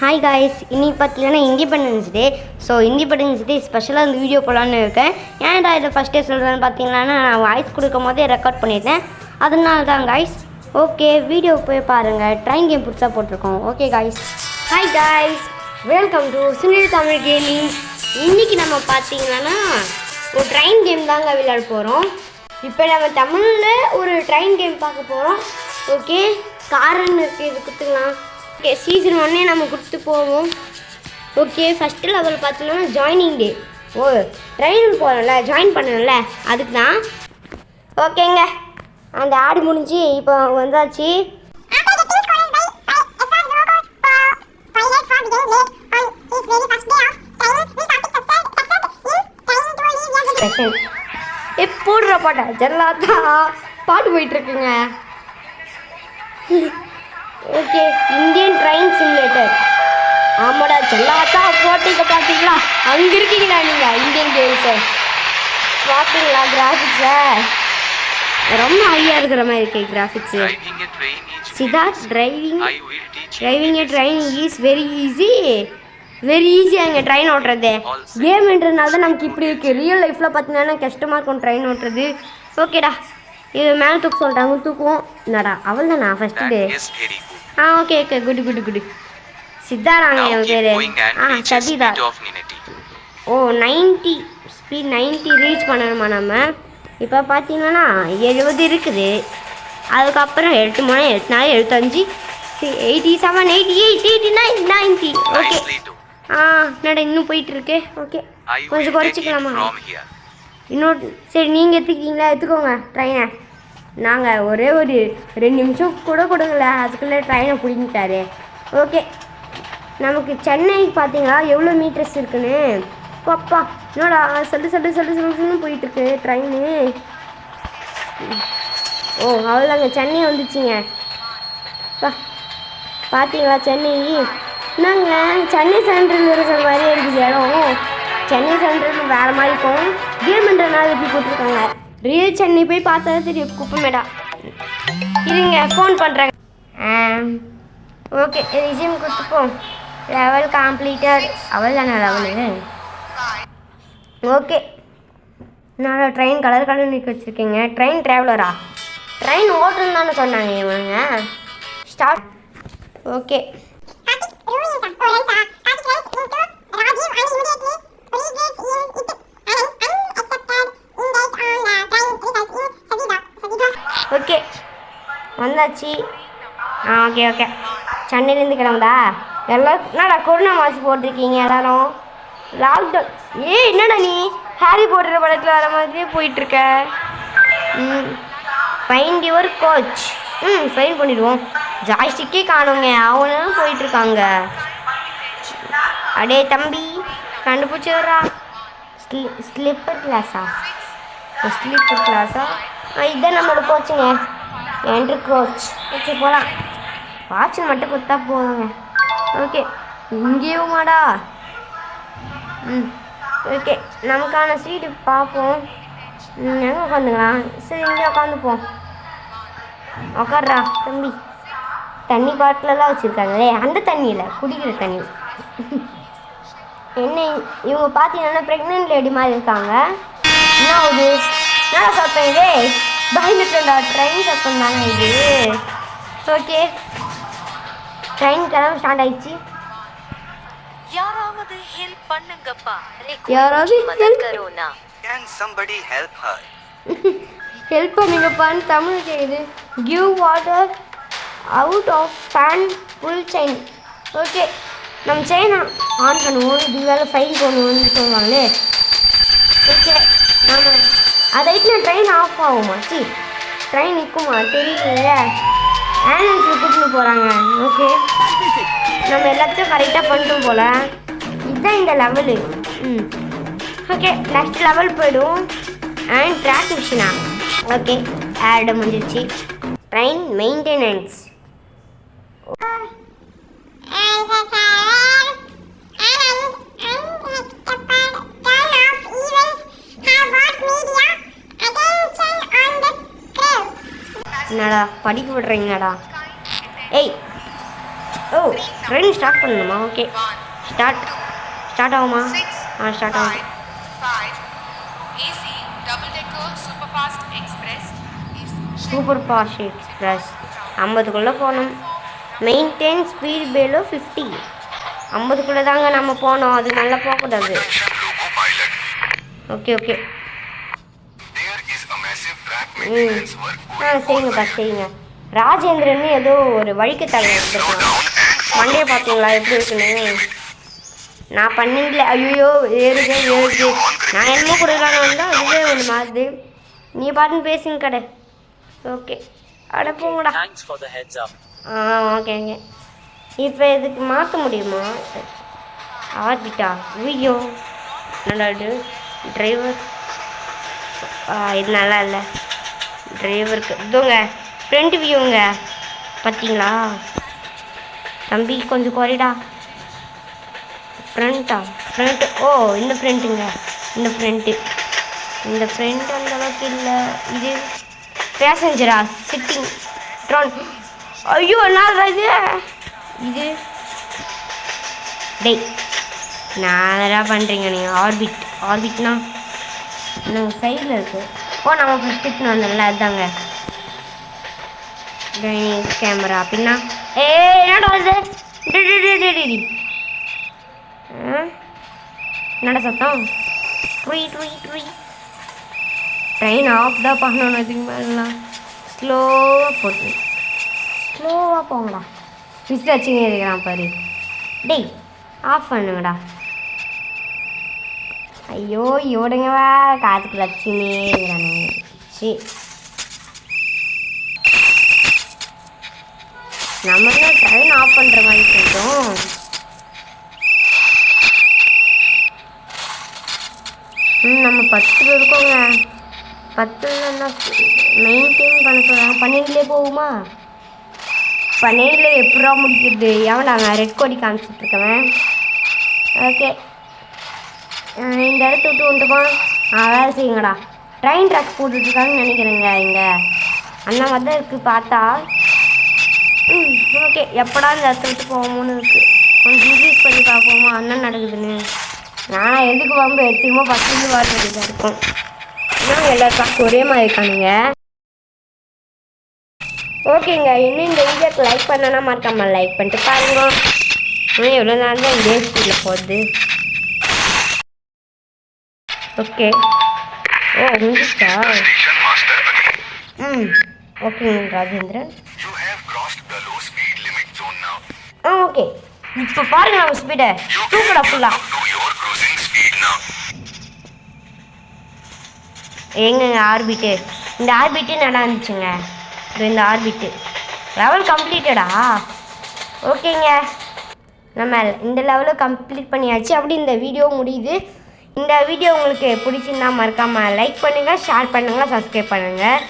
Hi guys, இன்னைக்கு பார்த்தீங்கன்னா independence day. So independence day ஸ்பெஷலாக இந்த வீடியோ போடலான்னு இருக்கேன். ஏன்டா இதை ஃபஸ்ட்டே சொல்கிறேன்னு பார்த்தீங்கன்னா நான் வாய்ஸ் கொடுக்கும் போதே ரெக்கார்ட் பண்ணிட்டேன். அதனால தான் காய்ஸ். ஓகே, வீடியோ போய் பாருங்கள். ட்ரெயின் கேம் புதுசாக போட்டிருக்கோம். Okay guys. Hi guys, welcome to Sunil Tamil gaming. இன்றைக்கி நம்ம பார்த்தீங்கன்னா ஒரு ட்ரெயின் கேம் தாங்க விளையாட போகிறோம். இப்போ நம்ம தமிழில் ஒரு ட்ரெயின் கேம் பார்க்க போகிறோம். ஓகே, காரன் இருக்குது, இது கொடுத்துக்கலாம். ஓகே, சீசன் 1 நம்ம கொடுத்து போவோம். ஓகே, ஃபஸ்ட்டு லெவல் பார்த்தோன்னா ஜாயினிங் டே. ஓ, ட்ரெயின் போகிறோம்ல, ஜாயின் பண்ணல, அதுக்கு தான். ஓகேங்க, அந்த ஆடு முடிஞ்சு இப்போ வந்தாச்சு. போடுற பாட்டா ஜல்லாத்தா பாட்டு போயிட்டுருக்குங்க. Okay, Indian train simulator. ஆமாடா ஜல்லாத்தா போட்டிங்க. பார்த்தீங்களா, அங்கே இருக்கீங்களா நீங்கள்? இந்தியன் கேம்ஸை பார்த்தீங்களா? கிராஃபிக்ஸை ரொம்ப ஹையாக இருக்கிற மாதிரி இருக்கு graphics. Siddharth driving A train is very ஈஸியாக இங்கே ட்ரெயின் ஓட்டுறது. கேம்ன்றதுனால தான் நமக்கு இப்படி இருக்குது. ரியல் லைஃப்பில் பார்த்தீங்கன்னா கஷ்டமாக இருக்கும் ட்ரெயின் ஓட்டுறது. ஓகேடா, இது மேலே தூக்க சொல்லிட்டாங்க, தூக்குவோம். என்னடா அவள் தானா ஃபஸ்ட்டு டே? ஓகே ஓகே, குடு. சித்தாராங்க என் பேர். சதிதா. ஓ, 90 ஸ்பீட் 90 ரீச் பண்ணணுமா நம்ம? இப்போ பார்த்தீங்கன்னா 70 இருக்குது. அதுக்கப்புறம் 8 மணி 74 75 87 88 89 90. ஓகே, என்னடா இன்னும் போயிட்டுருக்கு. ஓகே, கொஞ்சம் குறைச்சிக்கலாமா? இன்னொரு சரி, நீங்கள் எடுத்துக்கிட்டீங்களா? எடுத்துக்கோங்க ட்ரெயினை. நாங்கள் ஒரு 2 நிமிஷம் கூட கொடுங்கல, அதுக்குள்ளே ட்ரெயினை பிடிங்கிட்டாரு. ஓகே, நமக்கு சென்னை பார்த்தீங்களா எவ்வளோ மீட்டர்ஸ் இருக்குன்னு? பாப்பா என்னடா சொல்லு போயிட்டுருக்கு ட்ரெயினு. ஓ, அவ்வளோதாங்க, சென்னை வந்துச்சுங்க. பார்த்தீங்களா சென்னை? நாங்கள் சென்னை சென்ட்ரல் இருக்கிற மாதிரியே இருக்குது இடம். சென்னை சென்ட்ரல் வேறு மாதிரி இருக்கும். கேம்ன்றனால எப்படி போட்டிருக்காங்க. ரியல் சென்னை போய் பார்த்தா தெரியும். குப்பமேடா இருங்க, ஃபோன் பண்ணுறாங்க. ஓகே, ரிசியூம் கொடுத்துப்போம். Level completed. அவள் தானே லெவலு? ஓகே, நான் ட்ரெயின் கலர் நிற்க வச்சுருக்கீங்க. ட்ரெயின் ட்ராவலரா? ட்ரெயின் ஓட்டுன்னு தானே சொன்னாங்க இவங்க. ஸ்டார்ட். ஓகே, ஓகே வந்தாச்சு. ஓகே, சென்னையிலேருந்து கிளம்புதா எல்லாம்? என்னடா கொரோனா மாஸ்க் போட்டிருக்கீங்க எல்லாரும்? லாக்டவுன். என்னடா நீ ஹாரி போடுற படத்தில் வர மாதிரியே போயிட்டுருக்க. Find your coach. ஃபைன் பண்ணிடுவோம். ஜாய்ஸ்டிக்கே காணுங்க, அவனும் போயிட்டுருக்காங்க. அடே தம்பி, கண்டுபிடிச்சி வர்றா. ஸ்லிப்பர் கிளாஸா? இதுதான் நம்மளோட கோச்சுங்க, என்ட்ரு கோச். ஓகே, போகலாம். வாட்ச் மட்டும் கொடுத்தா போதுங்க. ஓகே, இங்கேயும் மாடா. ஓகே, நமக்கான சீட்டு பார்ப்போம். எங்கே உட்காந்துக்கலாம்? சரி, இங்கே உட்காந்துப்போம். உட்கார்றா தம்பி. தண்ணி பாட்டிலெல்லாம் வச்சுருக்காங்களே, அந்த தண்ணியில் குடிக்கிற தண்ணி. என்ன இவங்க பார்த்தீங்கன்னா ப்ரெக்னென்ட் லேடி மாதிரி இருக்காங்க. என்ன ஆகுது? என்னடா சத்தம் இது? பயந்துட்டா. ட்ரெயின் சத்தம் தானே இது. ஓகே, ட்ரெயின் கிளம்ப ஸ்டார்ட் ஆயிடுச்சு. யாராவது ஹெல்ப் பண்ணுங்கப்பா. ஹெல்ப் பண்ணுங்கப்பான்னு தமிழ் கேக்குது. Give water out of fan full chain. Okay, நம்ம செயினை ஆன் பண்ணுவோம். இது வேலை ஃபைன் பண்ணுவோம்னு சொல்லுவாங்களே. ஓகே, நம்ம அதைட்டு ட்ரெயின் ஆஃப் ஆகுமா? ட்ரெயின் நிற்குமா? தெரியல. ஆம்புலன்ஸில் கூட்டின்னு போகிறாங்க. ஓகே, நம்ம எல்லாத்தையும் கரெக்டாக பண்ணிட்டோம் போல். இதுதான் இந்த லெவலு. ஓகே, நெக்ஸ்ட் லெவல் போய்டும். அண்ட் ட்ராக் மிஷினா? ஓகே, ஆட் முடிஞ்சிச்சு. Train maintenance. என்னடா படிக்க விடுறீங்கடா? ஏய் ஓ ட்ரெயின் ஸ்டார்ட் பண்ணணுமா? ஓகே ஸ்டார்ட் ஆகுமா? ஸ்டார்ட் ஆகும். சூப்பர் ஃபாஸ்ட் எக்ஸ்பிரஸ் 50குள்ளே போகணும். Maintain speed Palo 50. 50குள்ளே தாங்க நம்ம போனோம். அது நல்லா போகக்கூடாது. ஓகே சரிங்கப்பா சரிங்க. ராஜேந்திரன் ஏதோ ஒரு வழிக்கு தலை எடுத்துருக்கான். மண்டையை பார்த்தீங்களா எப்படி இருக்குன்னு? நான் பண்ணிக்கல. ஐயோ ஏறுது. நான் என்னமோ கொடுக்கலான்னு வந்தால் அதுவே ஒன்று மாறுது. நீ பாட்டுன்னு பேசுங்க கடை. ஓகே அட போங்கடா. ஓகேங்க. இப்போ இதுக்கு மாற்ற முடியுமா? ஆர்பிட்டா? ஐயோ என்னடா டிரைவர். இது நல்லா இல்லை டிரைவருக்கு. இதுங்க ஃப்ரண்ட் வியூங்க பார்த்தீங்களா? தம்பி கொஞ்சம் குறைடா. ஃப்ரண்ட். ஓ இந்த ஃப்ரண்ட்டுங்க. இந்த ஃப்ரண்ட் அந்த அளவுக்கு இல்லை. இது பேசஞ்சரா? Sitting Tran. ஐயோ என்ன இது டேய் நான் எதாவது பண்ணுறீங்க நீங்கள்? ஆர்பிட்னா நாங்கள் சைடில் இருக்குது. ஓ நம்ம ஃபஸ்ட்டு வந்தோம்ல அதுதாங்க கேமரா. அப்படின்னா என்னடா இது? என்னடா சத்தம்? ட்ரெயின் ஆஃப் தான் பண்ணணும். அதுக்கு மேலாம் ஸ்லோவாக போங்கடா. மிஸ் வச்சுன்னு இருக்கிறான் பாரு. டேய் ஆஃப் பண்ணுங்கடா. ஐயோ இவடுங்க காத்துக்கு வச்சுன்னே இருக்கிறானே. சரி நம்ம தான் ட்ரெயின் ஆஃப் பண்ணுற மாதிரி போயிட்டோம். நம்ம 10 இருக்கோங்க. 10ல் மெயின்டைன் பண்ண சொல்கிறாங்க. 12லே போகுமா? 12ல் எப்படா முடிக்கிறது? எவனாங்க ரெட் கோடி காமிச்சிட்ருக்கவன்? ஓகே இந்த இடத்த விட்டு வந்துட்டுமா? வேலை செய்யுங்கடா. ட்ரெயின் ட்ராக் போட்டுட்ருக்காங்கன்னு நினைக்கிறேங்க. இங்கே அந்த மாதிரி தான் இருக்குது பார்த்தா. ஓகே எப்படா இந்த இடத்த விட்டு போவோமோன்னு இருக்குது. கொஞ்சம் இன்க்ரீஸ் பண்ணி பார்ப்போமா என்ன நடக்குதுன்னு. நான் எதுக்கு வாங்க எத்தையுமோ 10 வார வேண்டியதாக இருக்கும். இன்னும் எல்லோரும் பார்க்க ஒரே மாதிரி இருக்கானுங்க. ஓகேங்க இன்னும் இந்த வீடியோக்கு லைக் பண்ணனா மறக்காமல் லைக் பண்ணிட்டு பாருங்க. எவ்வளோ நேரம் தான் இதே ஸ்பீடில் போகுது. ஓகே ஓ முடிச்சா? ஓகேங்க ராஜேந்திரன். ஓகே இப்போ பாருங்க நம்ம ஸ்பீடை தூக்கடா ஃபுல்லாக. எங்கங்க ஆர்பிட்டு? இந்த ஆர்பிட்டு நல்லா இருந்துச்சுங்க. இந்த ஆர்பிட்டு லெவல் கம்ப்ளீட்டடா. ஓகேங்க நம்ம இந்த லெவலில் கம்ப்ளீட் பண்ணியாச்சு. அப்படி இந்த வீடியோ முடியுது. இந்த வீடியோ உங்களுக்கு பிடிச்சிருந்தா மறக்காமல் லைக் பண்ணுங்கள், ஷேர் பண்ணுங்கள், சப்ஸ்கிரைப் பண்ணுங்கள்.